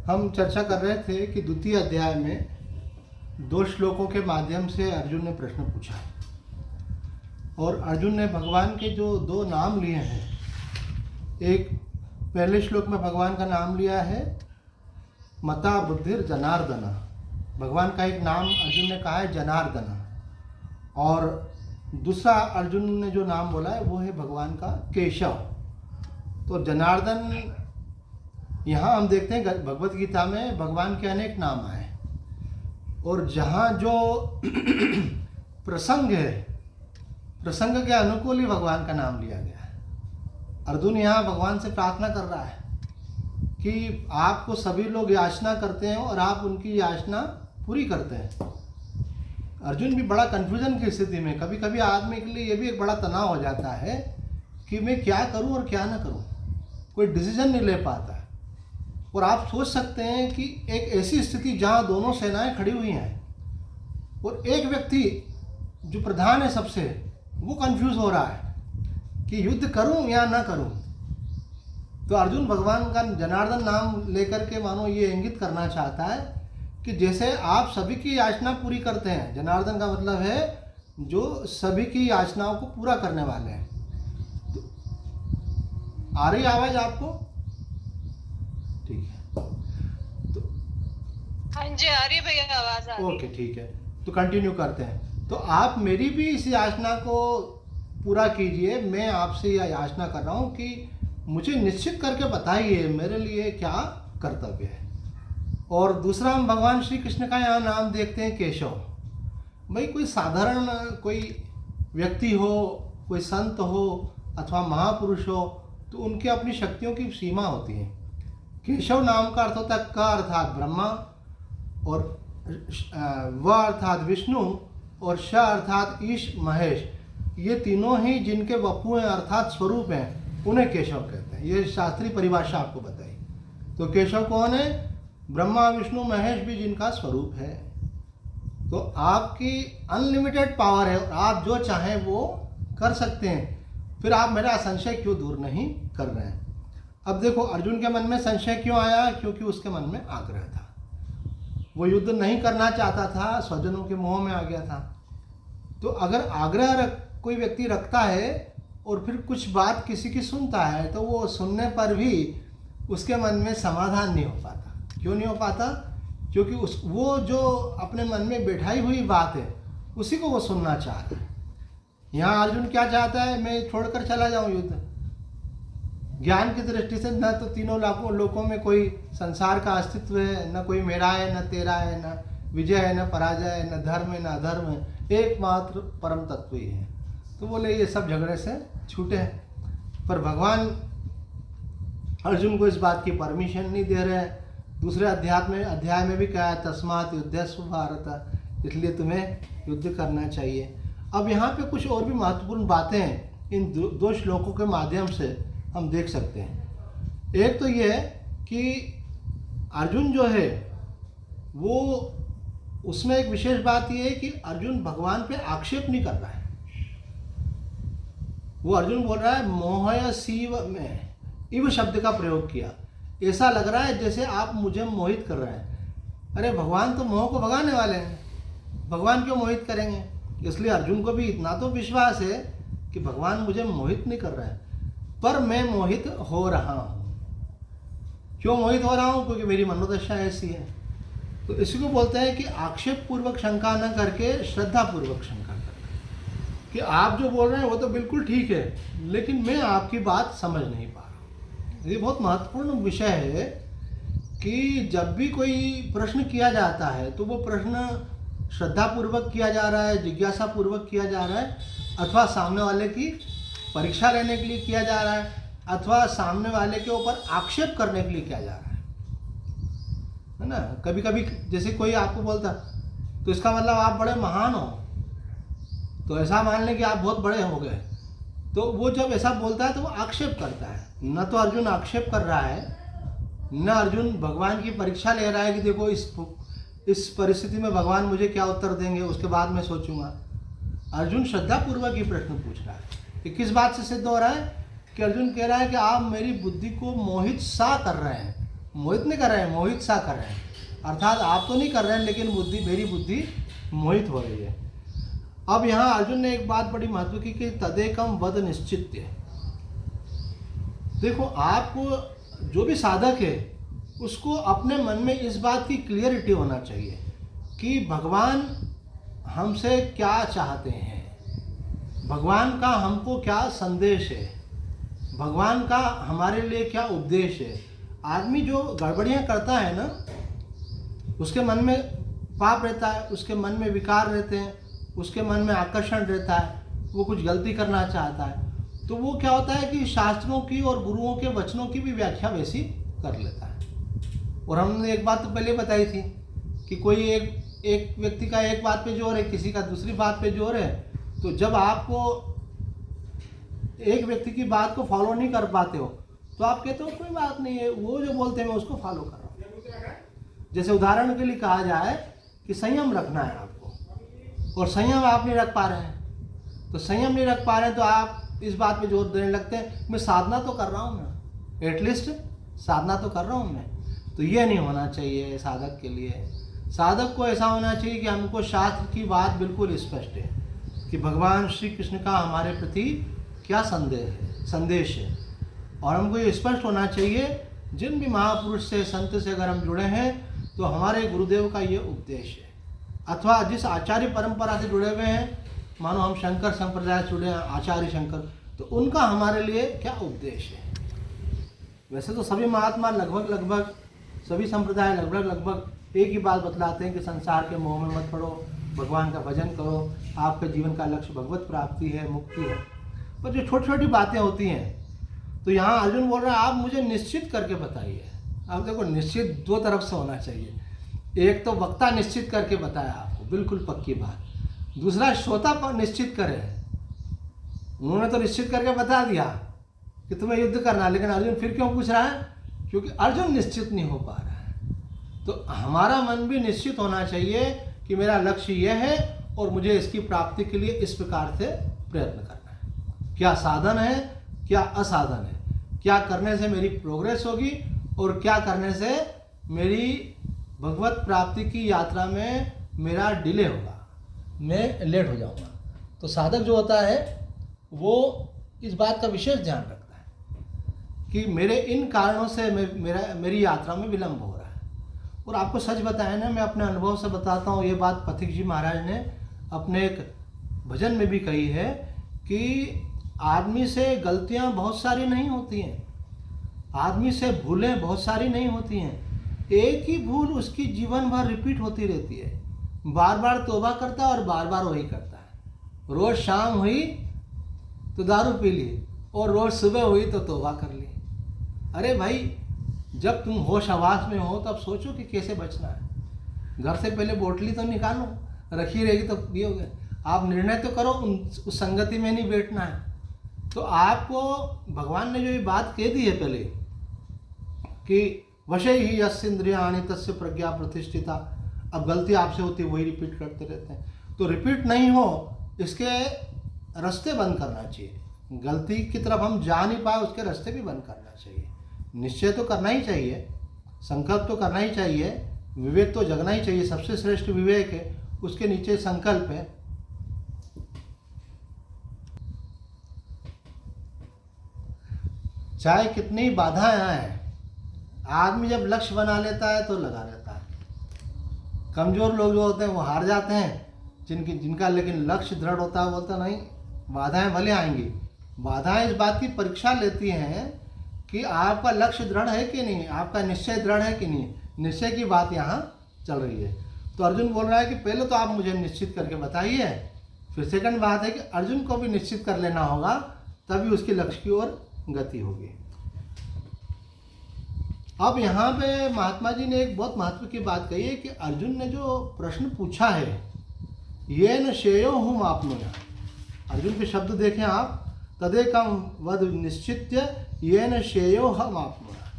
हम चर्चा कर रहे थे कि द्वितीय अध्याय में 2 श्लोकों के माध्यम से अर्जुन ने प्रश्न पूछा और अर्जुन ने भगवान के जो 2 नाम लिए हैं, एक पहले श्लोक में भगवान का नाम लिया है मता बुद्धिर जनार्दना। भगवान का एक नाम अर्जुन ने कहा है जनार्दना, और दूसरा अर्जुन ने जो नाम बोला है वो है भगवान का केशव। तो जनार्दन, यहाँ हम देखते हैं भगवत गीता में भगवान के अनेक नाम आए और जहाँ जो प्रसंग है, प्रसंग के अनुकूल ही भगवान का नाम लिया गया है। अर्जुन यहाँ भगवान से प्रार्थना कर रहा है कि आपको सभी लोग याचना करते हैं और आप उनकी याचना पूरी करते हैं। अर्जुन भी बड़ा कन्फ्यूजन की स्थिति में, कभी कभी आदमी के लिए ये भी एक बड़ा तनाव हो जाता है कि मैं क्या करूं और क्या ना करूं, कोई डिसीजन नहीं ले पाता है। और आप सोच सकते हैं कि एक ऐसी स्थिति जहां दोनों सेनाएं खड़ी हुई हैं और एक व्यक्ति जो प्रधान है सबसे, वो कंफ्यूज हो रहा है कि युद्ध करूं या ना करूं। तो अर्जुन भगवान का जनार्दन नाम लेकर के मानो ये इंगित करना चाहता है कि जैसे आप सभी की याचना पूरी करते हैं, जनार्दन का मतलब है जो सभी की याचनाओं को पूरा करने वाले हैं। तो आ रही आवाज आपको? ठीक है, तो हाँ जी आ रही है भैया, आवाज आ रही है। ओके ठीक है, तो कंटिन्यू करते हैं। तो आप मेरी भी इस याचना को पूरा कीजिए। मैं आपसे यह याचना कर रहा हूँ कि मुझे निश्चित करके बताइए मेरे लिए क्या कर्तव्य है। और दूसरा हम भगवान श्री कृष्ण का यहाँ नाम देखते हैं केशव। भाई कोई साधारण कोई व्यक्ति हो, कोई संत हो अथवा महापुरुष हो, तो उनकी अपनी शक्तियों की सीमा होती है। केशव नाम का अर्थ होता है क अर्थात ब्रह्मा, और व अर्थात विष्णु, और श अर्थात ईश महेश। ये तीनों ही जिनके वपु हैं अर्थात स्वरूप हैं, उन्हें केशव कहते हैं। ये शास्त्रीय परिभाषा आपको बताई। तो केशव कौन है? ब्रह्मा विष्णु महेश भी जिनका स्वरूप है। तो आपकी अनलिमिटेड पावर है और आप जो चाहें वो कर सकते हैं। फिर आप मेरा संशय क्यों दूर नहीं कर रहे हैं? अब देखो, अर्जुन के मन में संशय क्यों आया? क्योंकि उसके मन में आग्रह था। वो युद्ध नहीं करना चाहता था, स्वजनों के मोह में आ गया था। तो अगर आग्रह कोई व्यक्ति रखता है और फिर कुछ बात किसी की सुनता है, तो वो सुनने पर भी उसके मन में समाधान नहीं हो पाता। क्यों नहीं हो पाता? क्योंकि वो जो अपने मन में बैठाई हुई बात है उसी को वो सुनना चाह रहा है। यहाँ अर्जुन क्या चाहता है? मैं छोड़कर चला जाऊँ युद्ध। ज्ञान की दृष्टि से न तो तीनों लोकों में कोई संसार का अस्तित्व है, न कोई मेरा है न तेरा है, न विजय है न पराजय है, न धर्म है न अधर्म है, एकमात्र परम तत्व ही है। तो बोले ये सब झगड़े से छूटे हैं। पर भगवान अर्जुन को इस बात की परमिशन नहीं दे रहे हैं। दूसरे अध्याय में भी कहा है तस्मात् युध्यस्व भारत, इसलिए तुम्हें युद्ध करना चाहिए। अब यहाँ पे कुछ और भी महत्वपूर्ण बातें इन 2 श्लोकों के माध्यम से हम देख सकते हैं। एक तो ये है कि अर्जुन जो है वो, उसमें एक विशेष बात ये है कि अर्जुन भगवान पे आक्षेप नहीं कर रहा है। वो अर्जुन बोल रहा है मोहय सीव में, इव शब्द का प्रयोग किया। ऐसा लग रहा है जैसे आप मुझे मोहित कर रहे हैं। अरे भगवान तो मोह को भगाने वाले हैं, भगवान क्यों मोहित करेंगे? इसलिए अर्जुन को भी इतना तो विश्वास है कि भगवान मुझे मोहित नहीं कर रहे हैं, पर मैं मोहित हो रहा हूँ। क्यों मोहित हो रहा हूँ? क्योंकि मेरी मनोदशा ऐसी है। तो इसी को बोलते हैं कि आक्षेप पूर्वक शंका न करके श्रद्धा पूर्वक शंका करके, कि आप जो बोल रहे हैं वो तो बिल्कुल ठीक है, लेकिन मैं आपकी बात समझ नहीं पा रहा हूँ। ये बहुत महत्वपूर्ण विषय है कि जब भी कोई प्रश्न किया जाता है तो वो प्रश्न श्रद्धापूर्वक किया जा रहा है, जिज्ञासा पूर्वक किया जा रहा है, अथवा सामने वाले की परीक्षा लेने के लिए किया जा रहा है, अथवा सामने वाले के ऊपर आक्षेप करने के लिए किया जा रहा है ना। कभी कभी जैसे कोई आपको बोलता तो इसका मतलब आप बड़े महान हो, तो ऐसा मान लें कि आप बहुत बड़े हो गए। तो वो जब ऐसा बोलता है तो वो आक्षेप करता है। न तो अर्जुन आक्षेप कर रहा है, न अर्जुन भगवान की परीक्षा ले रहा है कि देखो इस परिस्थिति में भगवान मुझे क्या उत्तर देंगे, उसके बाद मैं सोचूंगा। अर्जुन श्रद्धापूर्वक ही प्रश्न पूछ रहा है। ये किस बात से सिद्ध हो रहा है? कि अर्जुन कह रहा है कि आप मेरी बुद्धि को मोहित सा कर रहे हैं। मोहित नहीं कर रहे हैं, मोहित सा कर रहे हैं। अर्थात आप तो नहीं कर रहे हैं, लेकिन मेरी बुद्धि मोहित हो रही है। अब यहाँ अर्जुन ने एक बात बड़ी महत्व की कि तदेकम वद निश्चित्य। देखो, आपको जो भी साधक है उसको अपने मन में इस बात की क्लियरिटी होना चाहिए कि भगवान हमसे क्या चाहते हैं, भगवान का हमको क्या संदेश है, भगवान का हमारे लिए क्या उपदेश है। आदमी जो गड़बड़ियाँ करता है ना, उसके मन में पाप रहता है, उसके मन में विकार रहते हैं, उसके मन में आकर्षण रहता है, वो कुछ गलती करना चाहता है, तो वो क्या होता है कि शास्त्रों की और गुरुओं के वचनों की भी व्याख्या वैसी कर लेता है। और हमने एक बात तो पहले बताई थी कि कोई एक व्यक्ति का एक बात पे जोर है, किसी का दूसरी बात पे जोर है, तो जब आपको एक व्यक्ति की बात को फॉलो नहीं कर पाते हो तो आप कहते हो कोई बात नहीं है, वो जो बोलते हैं मैं उसको फॉलो कर रहा हूँ। जैसे उदाहरण के लिए कहा जाए कि संयम रखना है आपको, और संयम आप नहीं रख पा रहे हैं, तो संयम नहीं रख पा रहे हैं तो आप इस बात पे जोर देने लगते हैं मैं साधना तो कर रहा हूँ ना, एटलीस्ट साधना तो कर रहा हूँ मैं। तो ये नहीं होना चाहिए साधक के लिए। साधक को ऐसा होना चाहिए कि हमको शास्त्र की बात बिल्कुल स्पष्ट है कि भगवान श्री कृष्ण का हमारे प्रति क्या संदेश है, और हमको ये स्पष्ट होना चाहिए जिन भी महापुरुष से, संत से अगर हम जुड़े हैं तो हमारे गुरुदेव का ये उपदेश है, अथवा जिस आचार्य परंपरा से जुड़े हुए हैं, मानो हम शंकर संप्रदाय से जुड़े हैं, आचार्य शंकर, तो उनका हमारे लिए क्या उपदेश है। वैसे तो सभी महात्मा लगभग सभी संप्रदाय लगभग एक ही बात बतलाते हैं कि संसार के मोह में मत पड़ो, भगवान का भजन करो, आपके जीवन का लक्ष्य भगवत प्राप्ति है, मुक्ति है। पर जो छोटी छोटी बातें होती हैं, तो यहाँ अर्जुन बोल रहा है आप मुझे निश्चित करके बताइए। आप देखो, निश्चित दो तरफ से होना चाहिए। एक तो वक्ता निश्चित करके बताया आपको, बिल्कुल पक्की बात, दूसरा श्रोता पर निश्चित करे। उन्होंने तो निश्चित करके बता दिया कि तुम्हें युद्ध करना, लेकिन अर्जुन फिर क्यों पूछ रहा है? क्योंकि अर्जुन निश्चित नहीं हो पा रहा है। तो हमारा मन भी निश्चित होना चाहिए कि मेरा लक्ष्य यह है और मुझे इसकी प्राप्ति के लिए इस प्रकार से प्रयत्न करना है। क्या साधन है, क्या असाधन है, क्या करने से मेरी प्रोग्रेस होगी और क्या करने से मेरी भगवत प्राप्ति की यात्रा में मेरा डिले होगा, मैं लेट हो जाऊंगा। तो साधक जो होता है वो इस बात का विशेष ध्यान रखता है कि मेरे इन कारणों से मेरी यात्रा में विलंब हो रहा है। और आपको सच बताया ना, मैं अपने अनुभव से बताता हूँ, ये बात पथिक जी महाराज ने अपने एक भजन में भी कही है कि आदमी से गलतियाँ बहुत सारी नहीं होती हैं, आदमी से भूलें बहुत सारी नहीं होती हैं, एक ही भूल उसकी जीवन भर रिपीट होती रहती है। बार बार तौबा करता है और बार बार वही करता है। रोज़ शाम हुई तो दारू पी ली और रोज़ सुबह हुई तो तौबा कर ली। अरे भाई, जब तुम होश हवास में हो तब सोचो कि कैसे बचना है। घर से पहले बोतली तो निकालो, रखी रहेगी तो पियोगे। आप निर्णय तो करो, उस संगति में नहीं बैठना है। तो आपको भगवान ने जो ये बात कह दी है पहले कि वशे ही यस्य इंद्रियाणि तस्य प्रज्ञा प्रतिष्ठिता, अब गलती आपसे होती है वही रिपीट करते रहते हैं। तो रिपीट नहीं हो, इसके रास्ते बंद करना चाहिए। गलती की तरफ हम जा नहीं पाए, उसके रास्ते भी बंद करना चाहिए। निश्चय तो करना ही चाहिए, संकल्प तो करना ही चाहिए, विवेक तो जगना ही चाहिए। सबसे श्रेष्ठ विवेक है, उसके नीचे संकल्प है। चाहे कितनी बाधाएं आए, आदमी जब लक्ष्य बना लेता है तो लगा रहता है। कमज़ोर लोग जो होते हैं वो हार जाते हैं, जिनका लेकिन लक्ष्य दृढ़ होता है बोलता नहीं, बाधाएं भले आएंगी। बाधाएं इस बात की परीक्षा लेती हैं कि आपका लक्ष्य दृढ़ है कि नहीं, आपका निश्चय दृढ़ है कि नहीं। निश्चय की बात यहाँ चल रही है। तो अर्जुन बोल रहा है कि पहले तो आप मुझे निश्चित करके बताइए, फिर सेकंड बात है कि अर्जुन को भी निश्चित कर लेना होगा, तभी उसके लक्ष्य की ओर गति होगी। अब यहाँ पे महात्मा जी ने एक बहुत महत्व की बात कही है कि अर्जुन ने जो प्रश्न पूछा है, ये न श्रेयो हूँ आपनोया। अर्जुन के शब्द देखें आप, तदेकम वद निश्चित्य ये न श्रेयो हम आपनोया,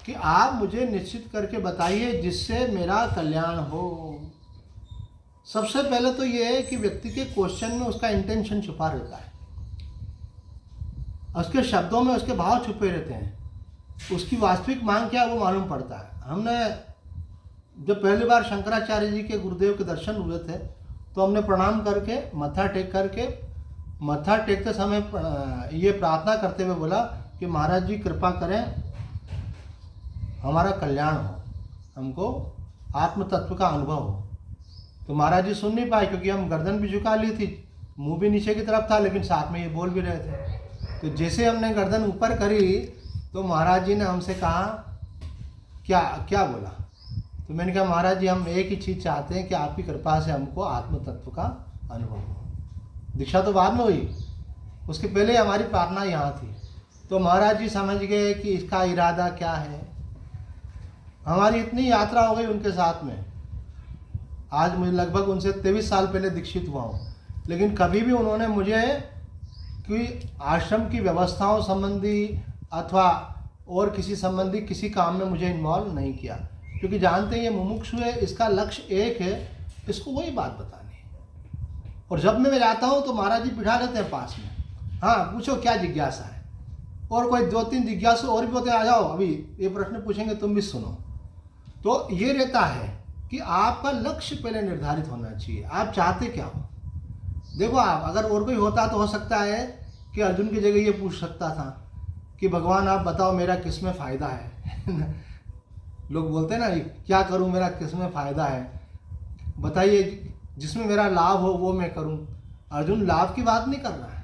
कि आप मुझे निश्चित करके बताइए जिससे मेरा कल्याण हो। सबसे पहले तो ये है कि व्यक्ति के क्वेश्चन में उसका इंटेंशन छुपा रहता है, उसके शब्दों में उसके भाव छुपे रहते हैं। उसकी वास्तविक मांग क्या है वो मालूम पड़ता है। हमने जब पहली बार शंकराचार्य जी के गुरुदेव के दर्शन हुए थे तो हमने प्रणाम करके मत्था टेकते समय ये प्रार्थना करते हुए बोला कि महाराज जी कृपा करें, हमारा कल्याण हो, हमको आत्म तत्व का अनुभव हो। तो महाराज जी सुन नहीं पाए क्योंकि हम गर्दन भी झुका ली थी, मुंह भी नीचे की तरफ था, लेकिन साथ में ये बोल भी रहे थे। तो जैसे हमने गर्दन ऊपर करी तो महाराज जी ने हमसे कहा क्या क्या बोला। तो मैंने कहा महाराज जी हम एक ही चीज़ चाहते हैं कि आपकी कृपा से हमको आत्म तत्व का अनुभव हो। दीक्षा तो बाद में हुई, उसके पहले हमारी प्रार्थना यहाँ थी। तो महाराज जी समझ गए कि इसका इरादा क्या है। हमारी इतनी यात्रा हो गई उनके साथ में, आज मुझे लगभग उनसे 23 साल पहले दीक्षित हुआ हूँ, लेकिन कभी भी उन्होंने मुझे कोई आश्रम की व्यवस्थाओं संबंधी अथवा और किसी संबंधी किसी काम में मुझे इन्वॉल्व नहीं किया, क्योंकि जानते हैं ये मुमुक्षु है, इसका लक्ष्य एक है, इसको वही बात बतानी है। और जब मैं जाता हूँ तो महाराज जी बिठा लेते हैं पास में, हाँ पूछो क्या जिज्ञासा है, और कोई 2-3 जिज्ञासु और भी होते, आ जाओ अभी ये प्रश्न पूछेंगे तुम भी सुनो। तो ये रहता है कि आपका लक्ष्य पहले निर्धारित होना चाहिए, आप चाहते क्या हो। देखो आप अगर और कोई होता तो हो सकता है कि अर्जुन की जगह ये पूछ सकता था कि भगवान आप बताओ मेरा किस में फ़ायदा है। लोग बोलते हैं ना क्या करूं, मेरा किस में फ़ायदा है, बताइए जिसमें मेरा लाभ हो वो मैं करूं। अर्जुन लाभ की बात नहीं कर रहा है,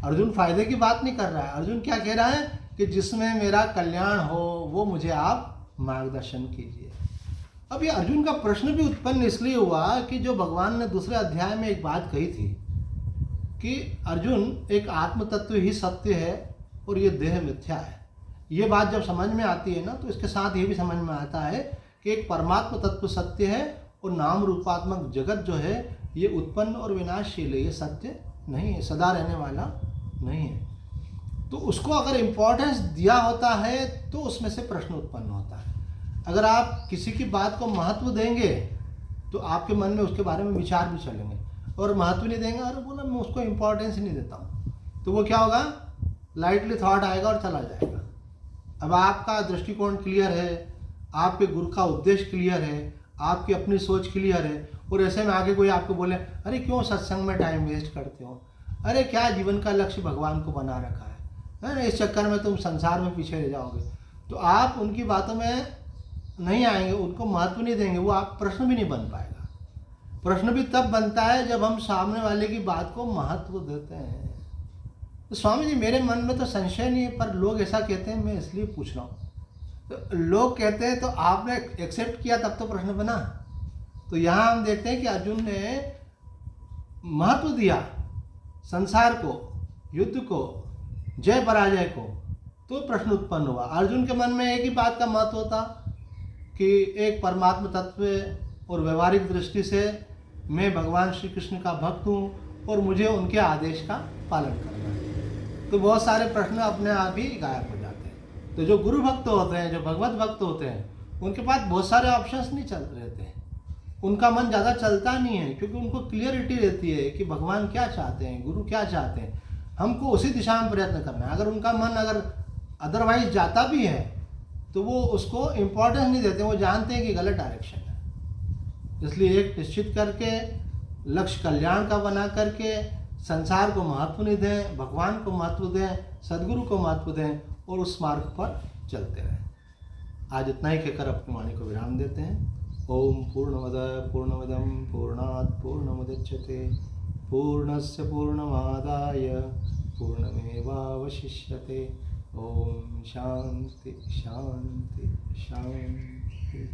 अर्जुन फायदे की बात नहीं कर रहा है। अर्जुन क्या कह रहा है कि जिसमें मेरा कल्याण हो वो मुझे आप मार्गदर्शन कीजिए। अब ये अर्जुन का प्रश्न भी उत्पन्न इसलिए हुआ कि जो भगवान ने दूसरे अध्याय में एक बात कही थी कि अर्जुन एक आत्म तत्व ही सत्य है और ये देह मिथ्या है। ये बात जब समझ में आती है ना तो इसके साथ ये भी समझ में आता है कि एक परमात्म तत्व सत्य है और नाम रूपात्मक जगत जो है ये उत्पन्न और विनाशशील है, ये सत्य नहीं है, सदा रहने वाला नहीं है। तो उसको अगर इम्पोर्टेंस दिया होता है तो उसमें से प्रश्न उत्पन्न होता है। अगर आप किसी की बात को महत्व देंगे तो आपके मन में उसके बारे में विचार भी चलेंगे, और महत्व नहीं देंगे, अरे बोला मैं उसको इम्पोर्टेंस नहीं देता हूँ, तो वो क्या होगा, लाइटली थॉट आएगा और चला जाएगा। अब आपका दृष्टिकोण क्लियर है, आपके गुरु का उद्देश्य क्लियर है, आपकी अपनी सोच क्लियर है, और ऐसे में आगे कोई आपको बोले अरे क्यों सत्संग में टाइम वेस्ट करते हो, अरे क्या जीवन का लक्ष्य भगवान को बना रखा है ना, इस चक्कर में तुम संसार में पीछे रह जाओगे, तो आप उनकी बातों में नहीं आएंगे, उनको महत्व नहीं देंगे, वो आप प्रश्न भी नहीं बन पाएगा। प्रश्न भी तब बनता है जब हम सामने वाले की बात को महत्व देते हैं। तो स्वामी जी मेरे मन में तो संशय नहीं है, पर लोग ऐसा कहते हैं, मैं इसलिए पूछ रहा हूँ। तो लोग कहते हैं तो आपने एक्सेप्ट किया तब तो प्रश्न बना। तो यहाँ हम देखते हैं कि अर्जुन ने महत्व दिया संसार को, युद्ध को, जय पराजय को, तो प्रश्न उत्पन्न हुआ। अर्जुन के मन में एक ही बात का महत्व होता कि एक परमात्म तत्व और व्यवहारिक दृष्टि से मैं भगवान श्री कृष्ण का भक्त हूँ और मुझे उनके आदेश का पालन करना है। तो बहुत सारे प्रश्न अपने आप ही गायब हो जाते हैं। तो जो गुरु भक्त होते हैं, जो भगवत भक्त होते हैं, उनके पास बहुत सारे ऑप्शंस नहीं चल रहते हैं, उनका मन ज़्यादा चलता नहीं है, क्योंकि उनको क्लियरिटी रहती है कि भगवान क्या चाहते हैं, गुरु क्या चाहते हैं, हमको उसी दिशा में प्रयत्न करना है। अगर उनका मन अगर अदरवाइज जाता भी है तो वो उसको इम्पोर्टेंस नहीं देते, वो जानते हैं कि गलत डायरेक्शन है। इसलिए एक निश्चित करके लक्ष्य कल्याण का बना करके संसार को महत्व नहीं दें, भगवान को महत्व दें, सदगुरु को महत्व दें और उस मार्ग पर चलते रहें। आज इतना ही कहकर अपनी वाणी को विराम देते हैं। ओम पूर्णमद पूर्णमिदं पूर्णात् पूर्णमुदच्यते पूर्णस्य पूर्णमादाय पूर्णमेवावशिष्यते। ओम शांति शांति शांति।